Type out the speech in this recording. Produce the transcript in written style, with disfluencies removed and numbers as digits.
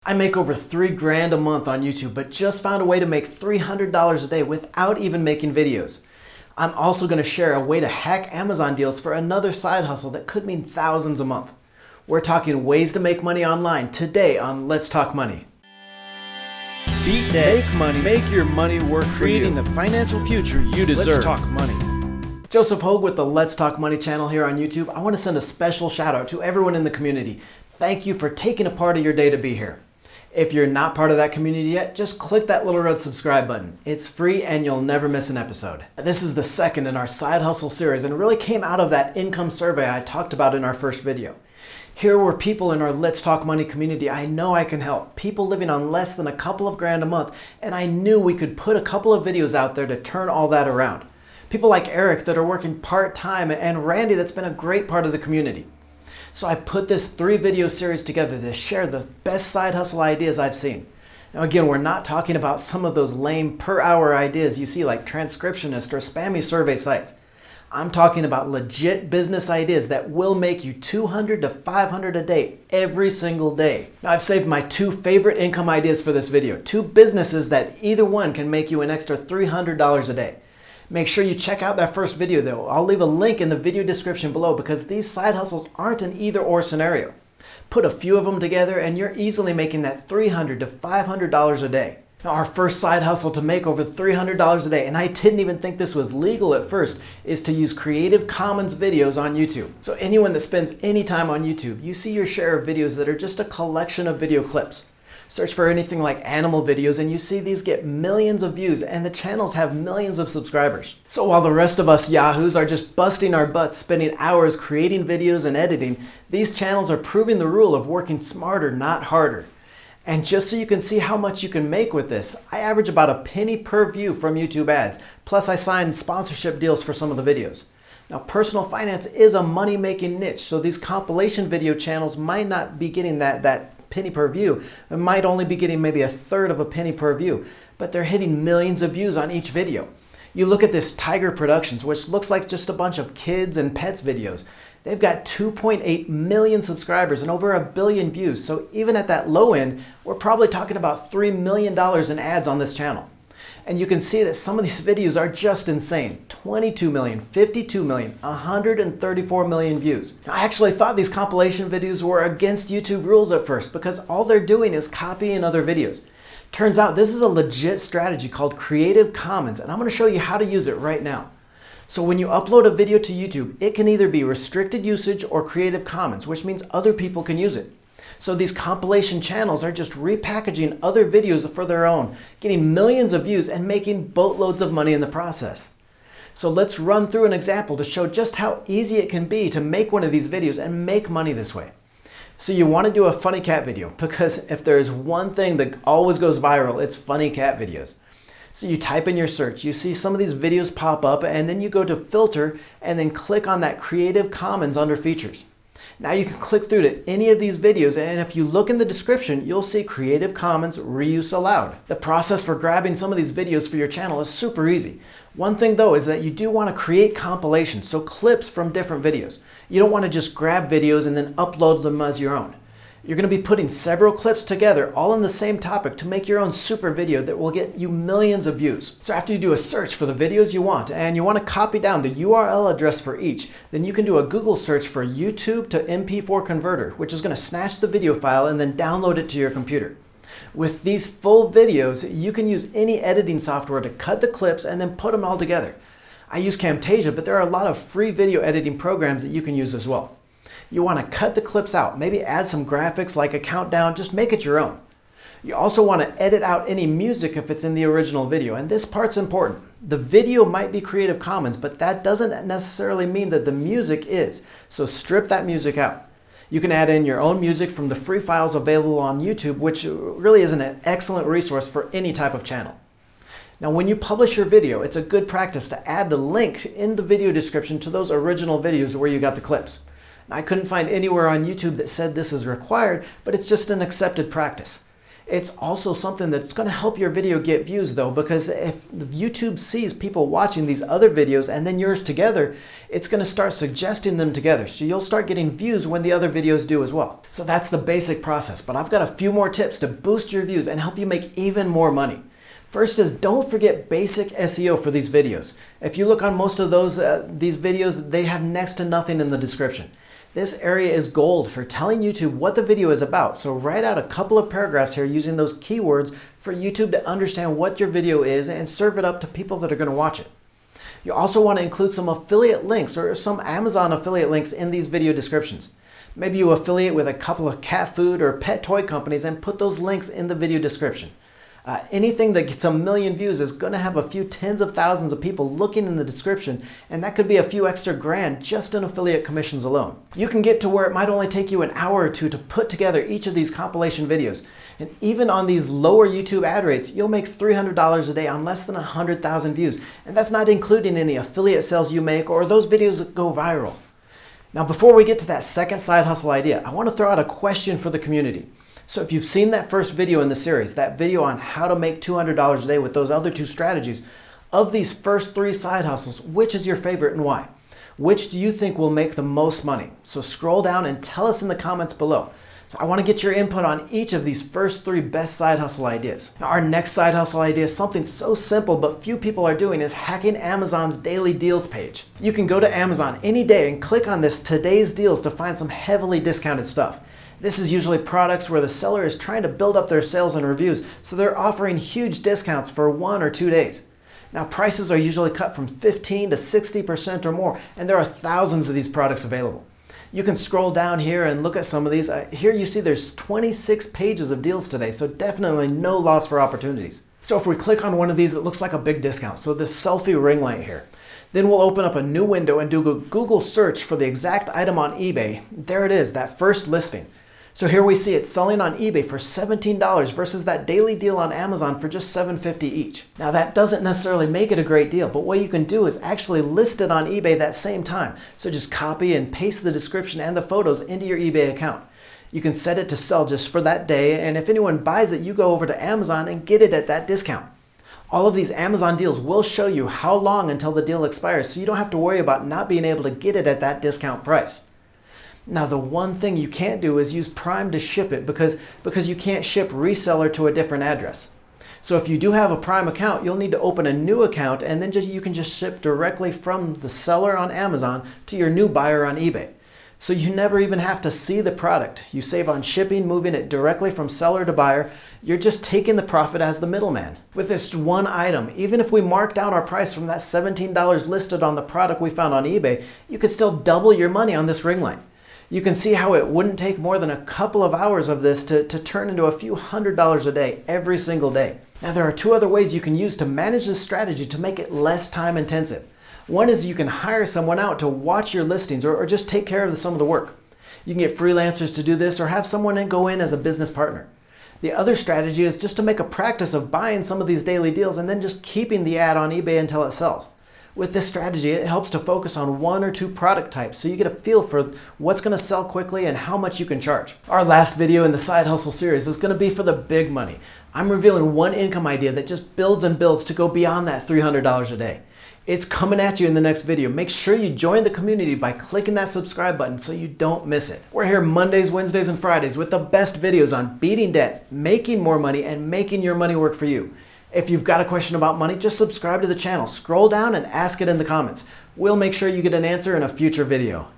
I make over $3 grand a month on YouTube, but just found a way to make $300 a day without even making videos. I'm also going to share a way to hack Amazon deals for another side hustle that could mean thousands a month. We're talking ways to make money online today on Let's Talk Money. Beat debt. Make money. Make your money work for you. Creating the financial future you deserve. Let's Talk Money. Joseph Hogue with the Let's Talk Money channel here on YouTube. I want to send a special shout out to everyone in the community. Thank you for taking a part of your day to be here. If you're not part of that community yet, just click that little red subscribe button. It's free and you'll never miss an episode. This is the second in our side hustle series and really came out of that income survey I talked about in our first video. Here were people in our Let's Talk Money community I know I can help. People living on less than a couple of grand a month, and I knew we could put a couple of videos out there to turn all that around. People like Eric that are working part-time and Randy that's been a great part of the community. So I put this 3-video series together to share the best side hustle ideas I've seen. Now again, we're not talking about some of those lame per-hour ideas you see like transcriptionist or spammy survey sites. I'm talking about legit business ideas that will make you $200 to $500 a day every single day. Now I've saved my 2 favorite income ideas for this video. 2 businesses that either one can make you an extra $300 a day. Make sure you check out that first video though. I'll leave a link in the video description below because these side hustles aren't an either-or scenario. Put a few of them together and you're easily making that $300 to $500 a day. Now our first side hustle to make over $300 a day, and I didn't even think this was legal at first, is to use Creative Commons videos on YouTube. So anyone that spends any time on YouTube, you see your share of videos that are just a collection of video clips. Search for anything like animal videos and you see these get millions of views and the channels have millions of subscribers. So while the rest of us yahoos are just busting our butts spending hours creating videos and editing, these channels are proving the rule of working smarter, not harder. And just so you can see how much you can make with this, I average about a penny per view from YouTube ads, plus I sign sponsorship deals for some of the videos. Now personal finance is a money-making niche, so these compilation video channels might not be getting that penny per view. It might only be getting maybe 1/3 of a penny per view, but they're hitting millions of views on each video. You look at this Tiger Productions, which looks like just a bunch of kids and pets videos. They've got 2.8 million subscribers and over 1 billion views. So even at that low end, we're probably talking about $3 million in ads on this channel. And you can see that some of these videos are just insane. 22 million, 52 million, 134 million views. Now, I actually thought these compilation videos were against YouTube rules at first because all they're doing is copying other videos. Turns out this is a legit strategy called Creative Commons, and I'm going to show you how to use it right now. So when you upload a video to YouTube, it can either be restricted usage or Creative Commons, which means other people can use it. So these compilation channels are just repackaging other videos for their own, getting millions of views and making boatloads of money in the process. So let's run through an example to show just how easy it can be to make one of these videos and make money this way. So you want to do a funny cat video because if there's one thing that always goes viral, it's funny cat videos. So you type in your search, you see some of these videos pop up and then you go to filter and then click on that Creative Commons under features. Now you can click through to any of these videos and if you look in the description, you'll see Creative Commons Reuse Allowed. The process for grabbing some of these videos for your channel is super easy. One thing though is that you do want to create compilations, so clips from different videos. You don't want to just grab videos and then upload them as your own. You're going to be putting several clips together all on the same topic to make your own super video that will get you millions of views. So after you do a search for the videos you want and you want to copy down the URL address for each, then you can do a Google search for YouTube to MP4 converter, which is going to snatch the video file and then download it to your computer. With these full videos, you can use any editing software to cut the clips and then put them all together. I use Camtasia, but there are a lot of free video editing programs that you can use as well. You want to cut the clips out, maybe add some graphics like a countdown, just make it your own. You also want to edit out any music if it's in the original video, and this part's important. The video might be Creative Commons, but that doesn't necessarily mean that the music is, so strip that music out. You can add in your own music from the free files available on YouTube, which really is an excellent resource for any type of channel. Now when you publish your video, it's a good practice to add the link in the video description to those original videos where you got the clips. I couldn't find anywhere on YouTube that said this is required, but it's just an accepted practice. It's also something that's going to help your video get views though, because if YouTube sees people watching these other videos and then yours together, it's going to start suggesting them together. So you'll start getting views when the other videos do as well. So that's the basic process, but I've got a few more tips to boost your views and help you make even more money. First is don't forget basic SEO for these videos. If you look on most of these videos, they have next to nothing in the description. This area is gold for telling YouTube what the video is about, so write out a couple of paragraphs here using those keywords for YouTube to understand what your video is and serve it up to people that are going to watch it. You also want to include some affiliate links or some Amazon affiliate links in these video descriptions. Maybe you affiliate with a couple of cat food or pet toy companies and put those links in the video description. Anything that gets 1 million views is going to have a few tens of thousands of people looking in the description, and that could be a few extra grand just in affiliate commissions alone. You can get to where it might only take you an hour or two to put together each of these compilation videos. And even on these lower YouTube ad rates, you'll make $300 a day on less than 100,000 views. And that's not including any affiliate sales you make or those videos that go viral. Now, before we get to that second side hustle idea, I want to throw out a question for the community. So if you've seen that first video in the series, that video on how to make $200 a day with those other two strategies, of these first 3 side hustles, which is your favorite and why? Which do you think will make the most money? So scroll down and tell us in the comments below. So I want to get your input on each of these first 3 best side hustle ideas. Now, our next side hustle idea is something so simple but few people are doing, is hacking Amazon's daily deals page. You can go to Amazon any day and click on this today's deals to find some heavily discounted stuff. This is usually products where the seller is trying to build up their sales and reviews, so they're offering huge discounts for 1 or 2 days. Now, prices are usually cut from 15 to 60% or more, and there are thousands of these products available. You can scroll down here and look at some of these. Here you see there's 26 pages of deals today, so definitely no loss for opportunities. So if we click on one of these, it looks like a big discount. So this selfie ring light here. Then we'll open up a new window and do a Google search for the exact item on eBay. There it is, that first listing. So here we see it selling on eBay for $17 versus that daily deal on Amazon for just $7.50 each. Now that doesn't necessarily make it a great deal, but what you can do is actually list it on eBay that same time. So just copy and paste the description and the photos into your eBay account. You can set it to sell just for that day, and if anyone buys it, you go over to Amazon and get it at that discount. All of these Amazon deals will show you how long until the deal expires, so you don't have to worry about not being able to get it at that discount price. Now, the one thing you can't do is use Prime to ship it because you can't ship reseller to a different address. So if you do have a Prime account, you'll need to open a new account, and then you can just ship directly from the seller on Amazon to your new buyer on eBay. So you never even have to see the product. You save on shipping, moving it directly from seller to buyer. You're just taking the profit as the middleman. With this one item, even if we mark down our price from that $17 listed on the product we found on eBay, you could still double your money on this ring light. You can see how it wouldn't take more than a couple of hours of this to turn into a few $100s a day every single day. Now, there are 2 other ways you can use to manage this strategy to make it less time intensive. One is you can hire someone out to watch your listings or just take care of some of the work. You can get freelancers to do this or have someone go in as a business partner. The other strategy is just to make a practice of buying some of these daily deals and then just keeping the ad on eBay until it sells. With this strategy, it helps to focus on 1 or 2 product types so you get a feel for what's going to sell quickly and how much you can charge. Our last video in the Side Hustle series is going to be for the big money. I'm revealing one income idea that just builds and builds to go beyond that $300 a day. It's coming at you in the next video. Make sure you join the community by clicking that subscribe button so you don't miss it. We're here Mondays, Wednesdays, and Fridays with the best videos on beating debt, making more money, and making your money work for you. If you've got a question about money, just subscribe to the channel, scroll down and ask it in the comments. We'll make sure you get an answer in a future video.